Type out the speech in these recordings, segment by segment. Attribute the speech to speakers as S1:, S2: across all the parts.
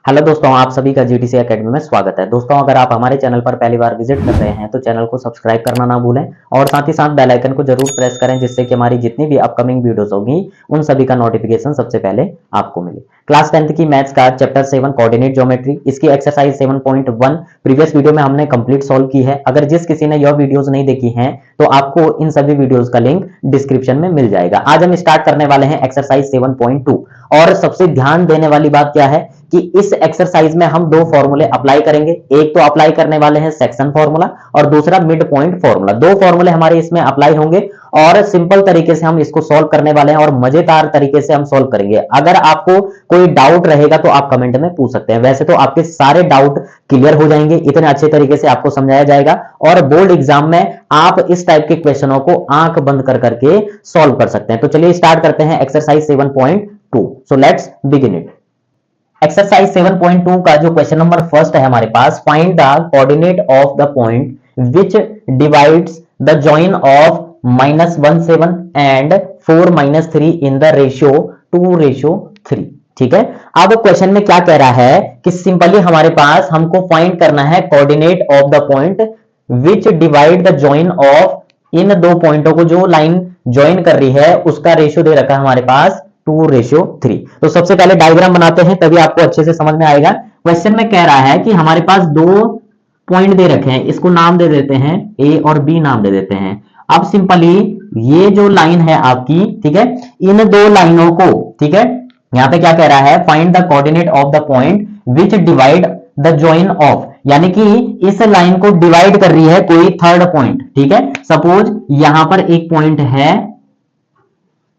S1: Hello दोस्तों, आप सभी का जीटीसी एकेडमी में स्वागत है। दोस्तों, अगर आप हमारे चैनल पर पहली बार विजिट कर रहे हैं तो चैनल को सब्सक्राइब करना ना भूलें और साथ ही साथ बेल आइकन को जरूर प्रेस करें, जिससे कि हमारी जितनी भी अपकमिंग वीडियोस होगी उन सभी का नोटिफिकेशन सबसे पहले आपको मिले। क्लास 10th की मैथ्स का चैप्टर 7 कोऑर्डिनेट ज्योमेट्री, इसकी एक्सरसाइज 7.1 प्रीवियस वीडियो में हमने कंप्लीट सॉल्व की है। अगर जिस किसी ने यह वीडियोस नहीं देखी हैं तो आपको इन सभी वीडियोस का लिंक डिस्क्रिप्शन में मिल जाएगा। आज हम स्टार्ट करने वाले हैं एक्सरसाइज 7.2 और सबसे ध्यान देने वाली बात क्या है कि इस एक्सरसाइज में हम दो फॉर्मूले अप्लाई करेंगे। एक तो अप्लाई करने वाले हैं सेक्शन फॉर्मूला और दूसरा मिड पॉइंट फॉर्मूला। दो फॉर्मूले हमारे इसमें अप्लाई होंगे और सिंपल तरीके से हम इसको सॉल्व करने वाले हैं और मजेदार तरीके से हम सॉल्व करेंगे। अगर आपको कोई डाउट रहेगा तो आप कमेंट में पूछ सकते हैं। वैसे तो आपके सारे डाउट क्लियर हो जाएंगे, इतने अच्छे तरीके से आपको समझाया जाएगा और बोर्ड एग्जाम में आप इस टाइप के क्वेश्चनों को आंख बंद कर करके सॉल्व कर सकते हैं। तो चलिए स्टार्ट करते हैं exercise 7.2। So let's begin it. Exercise 7.2 का जो क्वेश्चन नंबर फर्स्ट है हमारे पास, find the coordinate of the point which divides the join of -17 and 4-3 in the ratio 2:3। ठीक है, अब क्वेश्चन में क्या कह रहा है कि सिंपली हमारे पास हमको फाइंड करना है coordinate of the point which divide the join of, इन दो पॉइंटों को जो लाइन ज्वाइन कर रही है उसका रेशियो दे रखा है हमारे पास 2:3। तो सबसे पहले डायग्राम बनाते हैं, तभी आपको अच्छे से समझ में आएगा। क्वेश्चन में कह रहा है कि हमारे पास दो पॉइंट दे रखे हैं, इसको नाम दे देते हैं ए और बी नाम दे देते हैं। अब सिंपली ये जो लाइन है आपकी, ठीक है, इन दो लाइनों को, ठीक है, यहां पे क्या कह रहा है, find the coordinate of the point which divide the join of, यानी कि इस लाइन को डिवाइड कर रही है कोई थर्ड पॉइंट। ठीक है, सपोज यहां पर एक पॉइंट है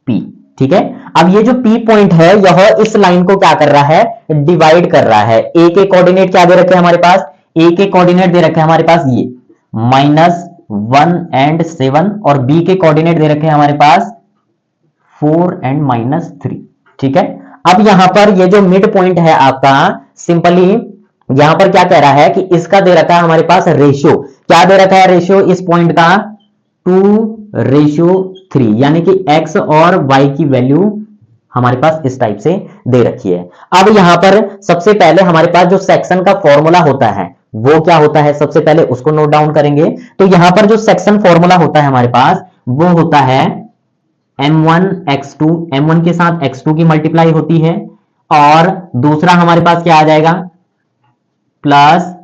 S1: P, ठीक है। अब ये जो P पॉइंट है यह इस लाइन को क्या कर रहा है, डिवाइड कर रहा है। A के कोऑर्डिनेट क्या दे रखे हैं हमारे पास, A के कोऑर्डिनेट दे रखे हैं हमारे पास ये -1 and 7 और B के कोऑर्डिनेट दे रखे हैं हमारे पास 4 and -3। ठीक है, अब यहां पर ये जो मिड पॉइंट है आपका, सिंपली यहां पर क्या कह रहा है कि इसका दे रखा है हमारे पास रेशियो। क्या दे रखा है रेशियो इस पॉइंट का, 2:3, यानी कि x और y की वैल्यू हमारे पास इस टाइप से दे रखी है। अब यहां पर सबसे पहले हमारे पास जो सेक्शन का फॉर्मूला होता है वो क्या होता है, सबसे पहले उसको नोट डाउन करेंगे। तो यहां पर जो सेक्शन फॉर्मूला होता है हमारे पास वो होता है m1x2, m1 के साथ x2 की मल्टीप्लाई होती है और दूसरा हमारे पास क्या आ जाएगा, प्लस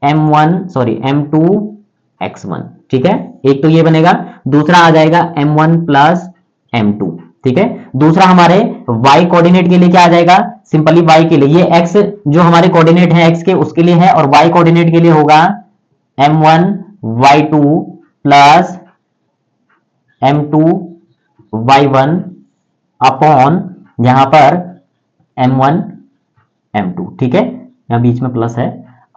S1: m2x1। ठीक है, एक तो ये बनेगा, दूसरा आ जाएगा m1 प्लस m2। ठीक है, दूसरा हमारे y कोऑर्डिनेट के लिए क्या आ जाएगा, सिंपली y के लिए, ये x जो हमारे कोऑर्डिनेट है x के उसके लिए है और y कोऑर्डिनेट के लिए होगा m1 y2 plus m2 y1 upon यहां पर m1 m2। ठीक है, यहां बीच में प्लस है।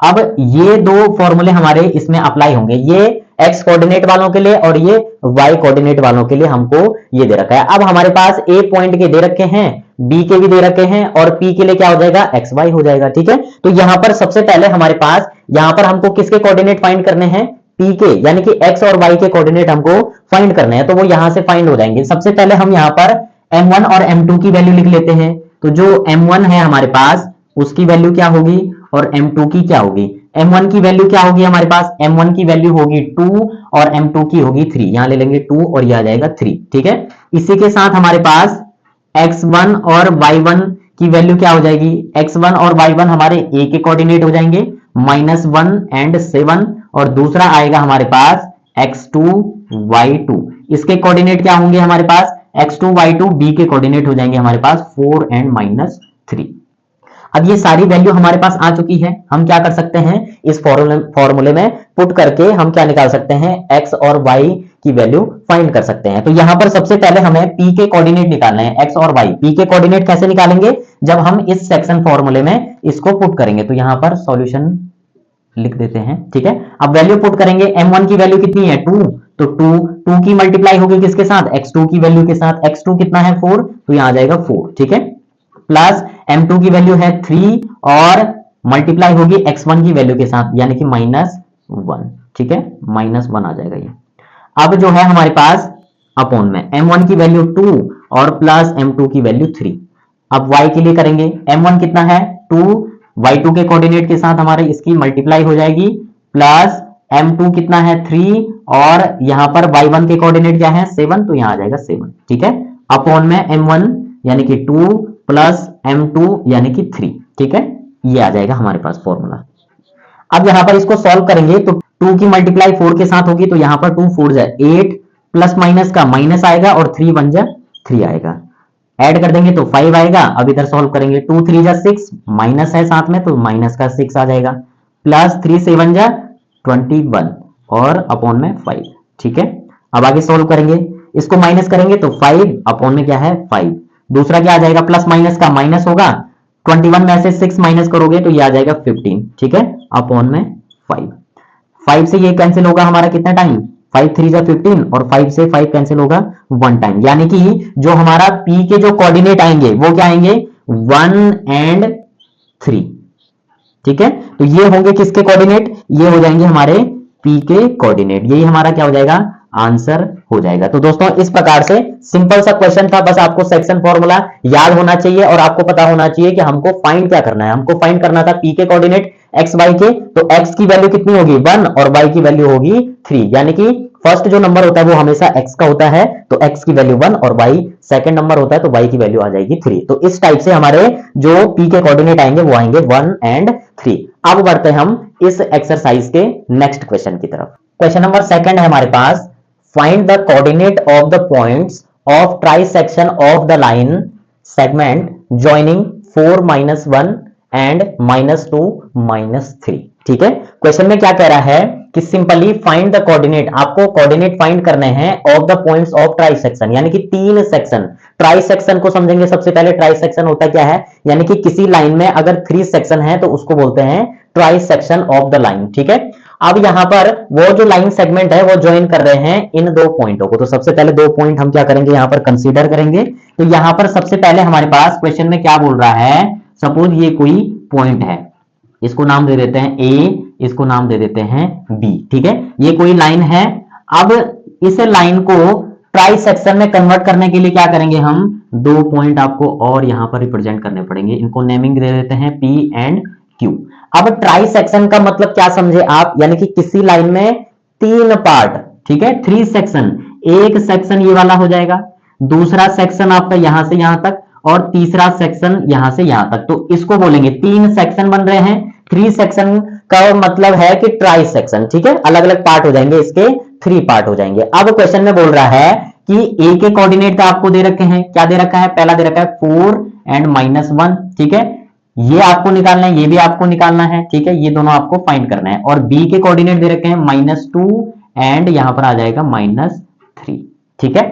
S1: अब ये दो फॉर्मूले हमारे इसमें अप्लाई होंगे, ये x कोऑर्डिनेट वालों के लिए और ये y कोऑर्डिनेट वालों के लिए हमको ये दे रखा है। अब हमारे पास a पॉइंट के दे रखे हैं, b के भी दे रखे हैं और p के लिए क्या हो जाएगा, xy हो जाएगा। ठीक है, तो यहां पर सबसे पहले हमारे पास यहां पर हमको किसके कोऑर्डिनेट फाइंड करने हैं, p के, यानी कि x और y के कोऑर्डिनेट हमको फाइंड करने हैं। तो वो यहां से फाइंड हो जाएंगे। सबसे पहले हम यहां पर m1 और m2 की वैल्यू लिख लेते हैं। तो जो m1 है हमारे पास उसकी वैल्यू क्या होगी और m2 की क्या होगी। m1 की वैल्यू क्या होगी हमारे पास, m1 की वैल्यू होगी 2 और m2 की होगी 3। यहां ले लेंगे 2 और ये आ जाएगा 3। ठीक है, इसी के साथ हमारे पास x1 और y1 की वैल्यू क्या हो जाएगी, x1 और y1 हमारे a के कोऑर्डिनेट हो जाएंगे -1 and 7 और दूसरा आएगा हमारे पास x2 y2, इसके कोऑर्डिनेट क्या होंगे हमारे पास, x2 y2 b के कोऑर्डिनेट हो जाएंगे हमारे पास 4 and -3। अब ये सारी वैल्यू हमारे पास आ चुकी है। हम क्या कर सकते हैं, इस फॉर्मूले में पुट करके हम क्या निकाल सकते हैं, x और y की वैल्यू फाइंड कर सकते हैं। तो यहां पर सबसे पहले हमें p के कोऑर्डिनेट निकालने हैं, x और y। p के कोऑर्डिनेट कैसे निकालेंगे, जब हम इस सेक्शन फॉर्मूले में इसको पुट करेंगे। तो यहां पर सॉल्यूशन लिख देते हैं। ठीक है, अब वैल्यू पुट करेंगे, m1 की वैल्यू कितनी है 2, तो 2 की मल्टीप्लाई होगी किसके साथ, x2 की वैल्यू के साथ। x2 कितना है 4, तो यहां आ जाएगा 4। ठीक है, प्लस m2 की वैल्यू है 3 और मल्टीप्लाई होगी x1 की वैल्यू के साथ, यानी कि -1। ठीक है, -1 आ जाएगा ये। अब जो है हमारे पास अपॉन में m1 की वैल्यू 2 और प्लस m2 की वैल्यू 3। अब y के लिए करेंगे, m1 कितना है 2, y2 के कोऑर्डिनेट के साथ हमारे इसकी मल्टीप्लाई हो जाएगी, प्लस m2 कितना है 3, और यहां पर y1 के कोऑर्डिनेट क्या है 7, तो यहां आ जाएगा 7, ठीक है, अपॉन में m1 यानी कि 2 प्लस m2 यानी कि 3, ठीक है, ये आ जाएगा हमारे पास फॉर्मूला। अब यहां पर इसको सॉल्व करेंगे तो 2 की मल्टीप्लाई 4 के साथ होगी, तो यहां पर 2 4 जाए 8, प्लस माइनस का माइनस आएगा और 3 1 जा 3 आएगा, ऐड कर देंगे तो 5 आएगा। अब इधर सॉल्व करेंगे 2 3 जा 6, माइनस है साथ में तो माइनस का 6 आ जाएगा, प्लस 3 7 जा 21 और अपॉन में 5, ठीक है। अब आगे सॉल्व करेंगे, इसको माइनस करेंगे तो 5 अपॉन में क्या है 5, दूसरा क्या आ जाएगा प्लस माइनस का माइनस होगा, 21 में से 6 माइनस करोगे तो ये आ जाएगा 15, ठीक है, अपॉन में 5। 5 से ये कैंसिल होगा हमारा कितना टाइम, 5 3 जा 15 और 5 से 5 कैंसिल होगा 1 टाइम, यानी कि जो हमारा P के जो कोऑर्डिनेट आएंगे वो क्या आएंगे 1 एंड 3, ठीक है। तो ये होंगे किसके कोऑर्डिनेट, ये हो जाएंगे हमारे P के कोऑर्डिनेट, यही हमारा क्या हो जाएगा आंसर हो जाएगा। तो दोस्तों इस प्रकार से सिंपल सा क्वेश्चन था, बस आपको सेक्शन फॉर्मूला याद होना चाहिए और आपको पता होना चाहिए कि हमको फाइंड क्या करना है। हमको फाइंड करना था P के कोऑर्डिनेट x y के, तो x की वैल्यू कितनी होगी 1 और y की वैल्यू होगी 3, यानी कि फर्स्ट जो नंबर होता है वो हमेशा x का होता है, तो x की वैल्यू 1 और y सेकंड नंबर होता है तो y की वैल्यू आ जाएगी 3। तो इस टाइप से हमारे जो P के कोऑर्डिनेट आएंगे वो आएंगे 1 एंड 3। अब बढ़ते हैं हम इस एक्सरसाइज के नेक्स्ट क्वेश्चन की तरफ। क्वेश्चन नंबर सेकंड है हमारे पास, find the coordinate of the points of trisection of the line segment joining 4 -1 and -2 -3, ठीक है। क्वेश्चन में क्या कह रहा है कि सिंपली फाइंड द कोऑर्डिनेट, आपको कोऑर्डिनेट फाइंड करने हैं of the points of trisection, यानी कि 3 सेक्शन। ट्राइसेक्शन को समझेंगे सबसे पहले, ट्राइसेक्शन होता क्या है, यानी कि किसी लाइन में अगर 3 सेक्शन है तो उसको बोलते हैं ट्राइसेक्शन ऑफ द लाइन, ठीक है। अब यहां पर वो जो लाइन सेगमेंट है वो ज्वाइन कर रहे हैं इन 2 पॉइंटों को, तो सबसे पहले 2 पॉइंट हम क्या करेंगे यहां पर कंसीडर करेंगे। तो यहां पर सबसे पहले हमारे पास क्वेश्चन में क्या बोल रहा है, सपोज ये कोई पॉइंट है, इसको नाम दे देते हैं A, इसको नाम दे देते हैं B, ठीक है, ये कोई लाइन है। अब इस लाइन को ट्राई सेक्शन में कन्वर्ट करने के लिए क्या करेंगे हम, 2 पॉइंट आपको और यहां पर रिप्रेजेंट करने पड़ेंगे, इनको नेमिंग दे देते हैं P एंड Q। अब ट्राई सेक्शन का मतलब क्या समझे आप, यानी कि किसी लाइन में 3 पार्ट, ठीक है, 3 सेक्शन, एक सेक्शन ये वाला हो जाएगा, दूसरा सेक्शन आपका यहां से यहां तक और तीसरा सेक्शन यहां से यहां तक, तो इसको बोलेंगे 3 सेक्शन बन रहे हैं। 3 सेक्शन का मतलब है कि ट्राई सेक्शन, ठीक है, अलग अलग पार्ट हो जाएंगे, इसके 3 पार्ट हो जाएंगे। अब क्वेश्चन में बोल रहा है कि ए के कोऑर्डिनेट तो आपको दे रखे हैं, क्या दे रखा है, पहला दे रखा है 4 एंड -1, ठीक है, ये आपको निकालना है, ये भी आपको निकालना है, ठीक है, ये दोनों आपको फाइंड करना है। और बी के कोऑर्डिनेट दे रखे हैं -2 एंड यहां पर आ जाएगा -3, ठीक है।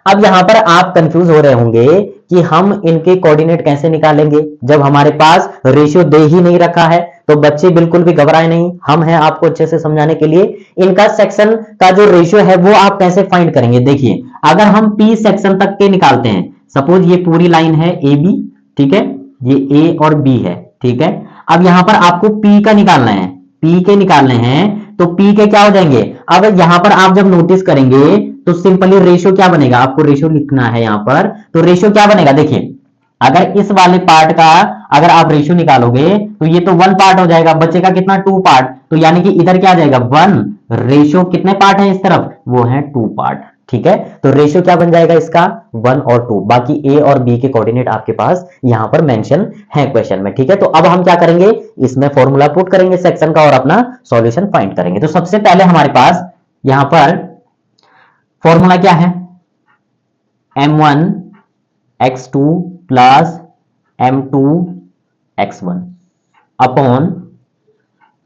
S1: अब यहां पर आप कंफ्यूज हो रहे होंगे कि हम इनके कोऑर्डिनेट कैसे निकालेंगे जब हमारे पास रेशियो दे ही नहीं रखा है। तो बच्चे बिल्कुल भी घबराए नहीं, हम हैं आपको अच्छे से समझाने के लिए। इनका सेक्शन का जो रेशियो है वो आप कैसे फाइंड करेंगे, देखिए अगर हम पी सेक्शन तक के निकालते हैं, सपोज ये पूरी लाइन है ए बी, ठीक है, ये ए और बी है, ठीक है। अब यहां पर आपको पी का निकालना है, पी के निकालने हैं, तो पी के क्या हो जाएंगे, अब यहां पर आप जब नोटिस करेंगे तो सिंपली रेशियो क्या बनेगा, आपको रेशियो लिखना है यहां पर, तो रेशियो क्या बनेगा, देखिए अगर इस वाले पार्ट का अगर आप रेशियो निकालोगे तो ये तो 1 पार्ट हो जाएगा, बचेगा कितना 2 पार्ट, तो यानी कि इधर क्या आ जाएगा 1, रेशियो कितने पार्ट है इस तरफ, वो है 2 पार्ट, ठीक है। तो रेशियो क्या बन जाएगा इसका 1 और 2, बाकी ए और बी के कोऑर्डिनेट आपके पास यहां पर मेंशन है क्वेश्चन में, ठीक है। तो अब हम क्या करेंगे, इसमें फॉर्मूला पुट करेंगे सेक्शन का और अपना सॉल्यूशन फाइंड करेंगे। तो सबसे पहले हमारे पास यहां पर फॉर्मूला क्या है, m1 x2 plus m2 x1 upon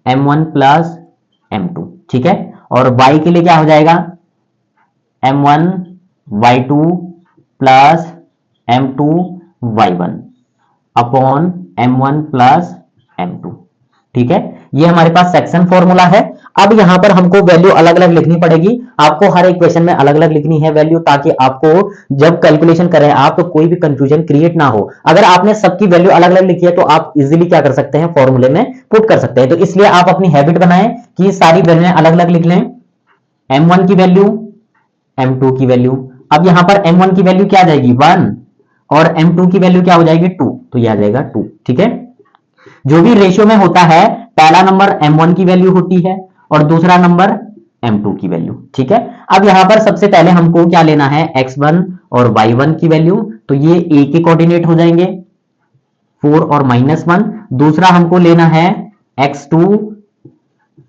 S1: m1 plus m2, ठीक है। और y के लिए क्या हो जाएगा, m1 y2 plus m2 y1 upon m1 plus m2, ठीक है। ये हमारे पास सेक्शन फॉर्मूला है। अब यहां पर हमको वैल्यू अलग अलग लिखनी पड़ेगी, आपको हर एक क्वेश्चन में अलग अलग लिखनी है वैल्यू, ताकि आपको जब कैलकुलेशन करें आप तो कोई भी कंफ्यूजन क्रिएट ना हो। अगर आपने सबकी वैल्यू अलग अलग लिखी है तो आप इजीली क्या कर सकते हैं, फॉर्मूले में पुट कर सकते हैं। तो इसलिए आप अपनी हैबिट बनाएं कि सारी वैल्यू अलग अलग लिख लें, m1 की वैल्यू, m2 की वैल्यू। अब यहां पर m1 की वैल्यू क्या आ जाएगी 1 और m2 की वैल्यू क्या हो जाएगी 2, तो यह आ जाएगा 2, ठीक है। जो भी रेशियो में होता है, पहला नंबर m1 की वैल्यू होती है और दूसरा नंबर m2 की वैल्यू। ठीक है, अब यहां पर सबसे पहले हमको क्या लेना है, x1 और y1 की वैल्यू, तो ये a के कोऑर्डिनेट हो जाएंगे 4 और -1। दूसरा हमको लेना है x2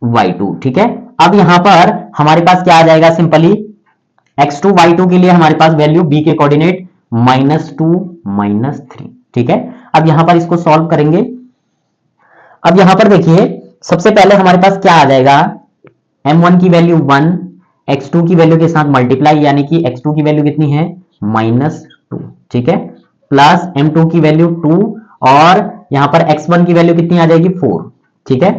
S1: y2। ठीक है, अब यहां पर हमारे पास क्या आ जाएगा, सिंपली x2 y2 के लिए हमारे पास वैल्यू b के कोऑर्डिनेट -2 -3। ठीक है, अब यहां पर इसको सॉल्व करेंगे। अब यहां पर देखिए सबसे पहले हमारे पास क्या आ जाएगा, m1 की वैल्यू 1 x2 की वैल्यू के साथ मल्टीप्लाई, यानी कि x2 की वैल्यू कितनी है -2। ठीक है, प्लस m2 की वैल्यू 2 और यहां पर x1 की वैल्यू कितनी आ जाएगी 4। ठीक है,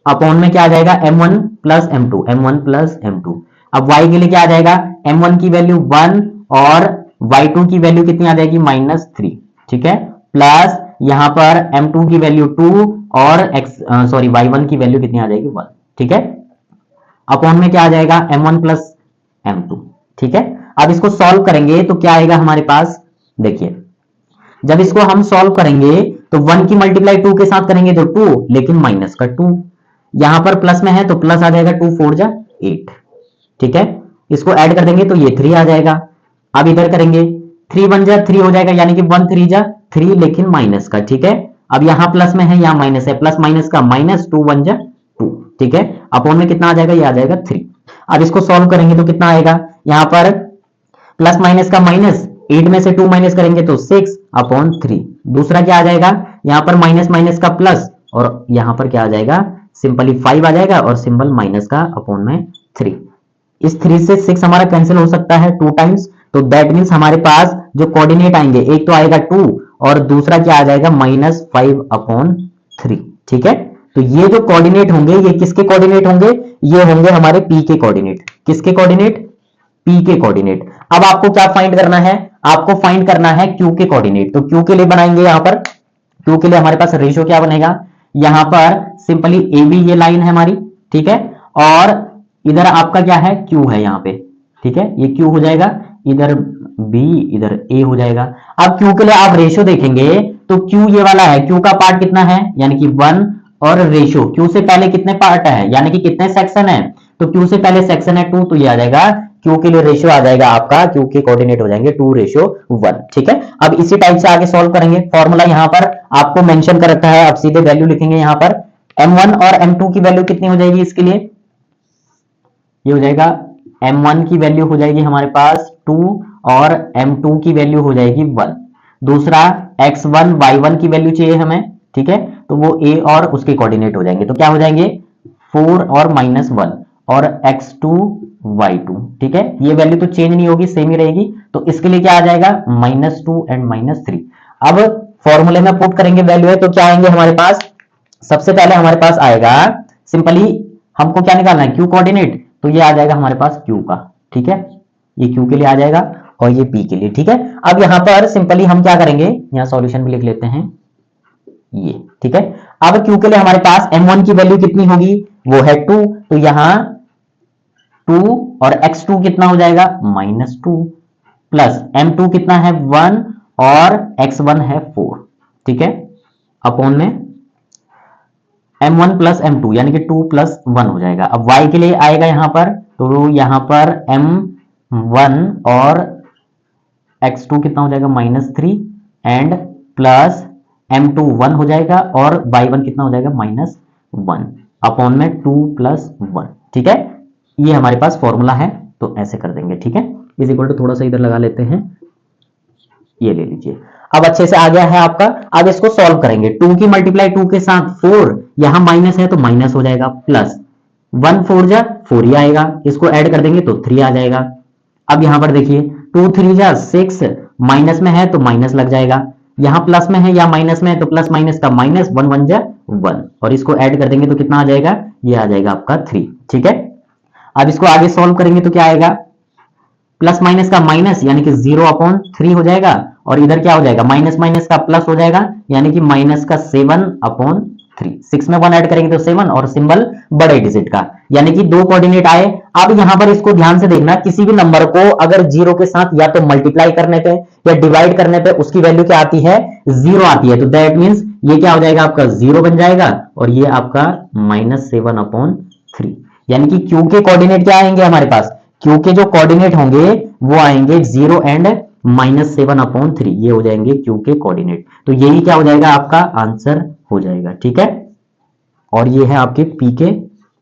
S1: अपॉन में क्या आ जाएगा m1 plus m2, m1 plus m2। अब y के लिए क्या आ जाएगा, m1 की वैल्यू 1 और y2 की वैल्यू कितनी आ जाएगी -3। ठीक है, प्लस यहां पर m2 की वैल्यू 2 और y1 की वैल्यू कितनी आ जाएगी 1। ठीक है, अपॉन में क्या आ जाएगा m1 प्लस m2। ठीक है, अब इसको सॉल्व करेंगे तो क्या आएगा हमारे पास, देखिए जब इसको हम सॉल्व करेंगे तो 1 की मल्टीप्लाई 2 के साथ करेंगे तो 2, लेकिन माइनस का 2, यहां पर प्लस में है तो प्लस आ जाएगा 2 4 जा 8। ठीक है, इसको ऐड कर देंगे तो ये 3 आ जाएगा। अब इधर करेंगे 3 1 जा 3 हो जाएगा, यानी कि 1 3 जा 3, लेकिन माइनस का। ठीक है, अब यहां प्लस में है, यहां माइनस है, प्लस माइनस का -2 1 जा 2। ठीक है, अपॉन में कितना आ जाएगा, ये आ जाएगा 3। अब इसको सॉल्व करेंगे तो कितना आएगा, यहां पर प्लस माइनस का माइनस, 8 में से 2 माइनस करेंगे तो 6 अपॉन 3। दूसरा क्या आ जाएगा, यहां पर माइनस माइनस का प्लस और यहां पर क्या आ जाएगा, सिंपली 5 आ जाएगा और सिंबल माइनस का अपॉन में 3। इस 3 से 6 हमारा कैंसिल हो सकता है 2 टाइम्स, तो दैट मीन्स हमारे पास जो कोऑर्डिनेट आएंगे, एक तो आएगा 2 और दूसरा क्या आ जाएगा -5 अपॉन 3। ठीक है, तो ये जो कोऑर्डिनेट होंगे ये किसके कोऑर्डिनेट होंगे, ये होंगे हमारे p के कोऑर्डिनेट। किसके कोऑर्डिनेट, p के कोऑर्डिनेट। अब आपको क्या फाइंड करना है, आपको फाइंड करना है q के कोऑर्डिनेट। तो q के लिए बनाएंगे, यहां पर q के लिए हमारे पास रेशियो क्या बनेगा, यहां पर सिंपली AB ये लाइन है हमारी। ठीक है, और इधर आपका क्या है, q है यहां पे। ठीक है, ये q हो जाएगा, इधर b इधर a हो जाएगा। अब q के लिए आप रेशियो देखेंगे तो q ये वाला है, q का पार्ट कितना है, यानी कि 1, और रेशियो q से पहले कितने पार्ट है, यानी कि कितने सेक्शन है, तो q से पहले सेक्शन है 2, तो ये आ जाएगा q के लिए रेशियो आ जाएगा आपका, q के कोऑर्डिनेट हो जाएंगे 2:1। ठीक है, अब इसी टाइप से आगे सॉल्व करेंगे। फॉर्मूला यहां पर आपको मेंशन कर रखा है, अब सीधे वैल्यू लिखेंगे। यहां पर m1 और m2 की वैल्यू कितनी हो जाएगी, इसके लिए ये हो जाएगा m1 की वैल्यू हो जाएगी हमारे पास 2 और m2 की वैल्यू हो जाएगी 1। दूसरा x1 y1 की वैल्यू चाहिए हमें। ठीक है, तो वो a और उसके कोऑर्डिनेट हो जाएंगे, तो क्या हो जाएंगे 4 और -1 और x2 y2। ठीक है, ये वैल्यू तो चेंज नहीं होगी, सेम ही रहेगी, तो इसके लिए क्या आ जाएगा -2 एंड -3। अब फॉर्मूले में पुट करेंगे वैल्यू है, तो क्या आएंगे हमारे पास, सबसे पहले हमारे पास आएगा सिंपली हमको क्या निकालना है, q कोऑर्डिनेट, तो ये आ जाएगा हमारे पास q का। ठीक है, ये q के लिए आ जाएगा और ये p के लिए। ठीक है, अब यहां पर सिंपली हम क्या करेंगे, यहां सॉल्यूशन भी लिख लेते हैं ये। ठीक है, अब q के लिए हमारे पास m1 की वैल्यू कितनी होगी, वो है 2, तो यहां 2 और x2 कितना हो जाएगा -2, प्लस m2 कितना है 1 और x1 है 4। ठीक है, अपॉन में m1 प्लस m2 यानी कि 2 प्लस 1 हो जाएगा। अब y के लिए आएगा यहां पर, तो यहां पर m1 और x2 कितना हो जाएगा -3 एंड प्लस m2 1 हो जाएगा और y1 कितना हो जाएगा -1 अपॉन में 2 प्लस 1। ठीक है, ये हमारे पास फॉर्मूला है, तो ऐसे कर देंगे। ठीक है, इज इक्वल टू थोड़ा सा इधर लगा लेते हैं, ये ले लीजिए। अब अच्छे से आ गया है आपका। अब इसको सॉल्व करेंगे, 2 की मल्टीप्लाई 2 के साथ 4, यहां माइनस है तो माइनस हो जाएगा, प्लस 1 4 जा 4 ही आएगा, इसको ऐड कर देंगे तो 3 आ जाएगा। अब यहां पर देखिए 2 3 जा 6, माइनस में है तो माइनस लग जाएगा, यहां प्लस में है या माइनस में है तो प्लस माइनस का माइनस, 1 1 जा 1, और इसको ऐड कर देंगे तो कितना आ जाएगा, ये आ जाएगा आपका 3। ठीक है, अब इसको आगे सॉल्व करेंगे तो क्या आएगा, प्लस माइनस का माइनस यानी कि 0/3 हो जाएगा, और इधर क्या हो जाएगा, माइनस माइनस का प्लस हो जाएगा यानी कि माइनस का 7/3। 6 में 1 ऐड करेंगे तो 7 और सिंबल बड़े डिजिट का, यानी कि दो कोऑर्डिनेट आए। अब यहां पर इसको ध्यान से देखना, किसी भी नंबर को अगर जीरो के साथ या तो मल्टीप्लाई करने पे या डिवाइड करने पे उसकी वैल्यू क्या आती है, जीरो आती है। तो दैट मीन्स ये क्या हो जाएगा, आपका जीरो बन जाएगा और ये आपका -7/3। यानी कि क्यू के कोऑर्डिनेट क्या आएंगे हमारे पास, क्यू के जो कोऑर्डिनेट होंगे वो आएंगे 0 एंड -7/3, ये हो जाएंगे क्यू के कोऑर्डिनेट। तो यही क्या हो जाएगा, आपका आंसर हो जाएगा। ठीक है, और ये है आपके पी के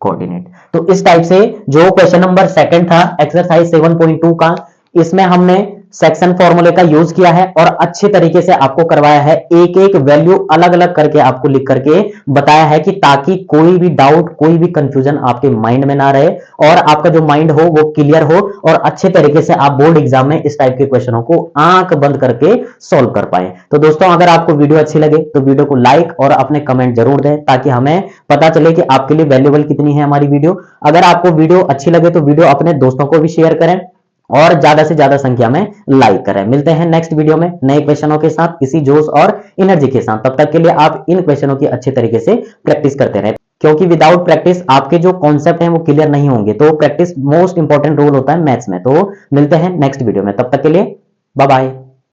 S1: कोऑर्डिनेट। तो इस टाइप से जो क्वेश्चन नंबर सेकंड था एक्सरसाइज 7.2 का, इसमें हमने सेक्शन फॉर्मूले का यूज किया है और अच्छे तरीके से आपको करवाया है, एक एक वैल्यू अलग अलग करके आपको लिख करके बताया है कि ताकि कोई भी डाउट, कोई भी कंफ्यूजन आपके माइंड में ना रहे और आपका जो माइंड हो वो क्लियर हो और अच्छे तरीके से आप बोर्ड एग्जाम में इस टाइप के क्वेश्चनों को आंख बंद करके सॉल्व कर पाए। तो दोस्तों अगर आपको वीडियो अच्छी लगे तो वीडियो को लाइक और अपने कमेंट जरूर दें ताकि हमें पता चले कि आपके लिए वैल्यूएबल कितनी है हमारी वीडियो। अगर आपको वीडियो अच्छी लगे तो वीडियो अपने दोस्तों को भी शेयर करें और ज्यादा से ज्यादा संख्या में लाइक करें। मिलते हैं नेक्स्ट वीडियो में नए क्वेश्चनों के साथ, इसी जोश और एनर्जी के साथ। तब तक के लिए आप इन क्वेश्चनों की अच्छे तरीके से प्रैक्टिस करते रहें, क्योंकि विदाउट प्रैक्टिस आपके जो कॉन्सेप्ट हैं वो क्लियर नहीं होंगे। तो प्रैक्टिस मोस्ट इंपॉर्टेंट रोल होता है मैथ्स में। तो मिलते हैं नेक्स्ट वीडियो में, तब तक के लिए बाय बाय।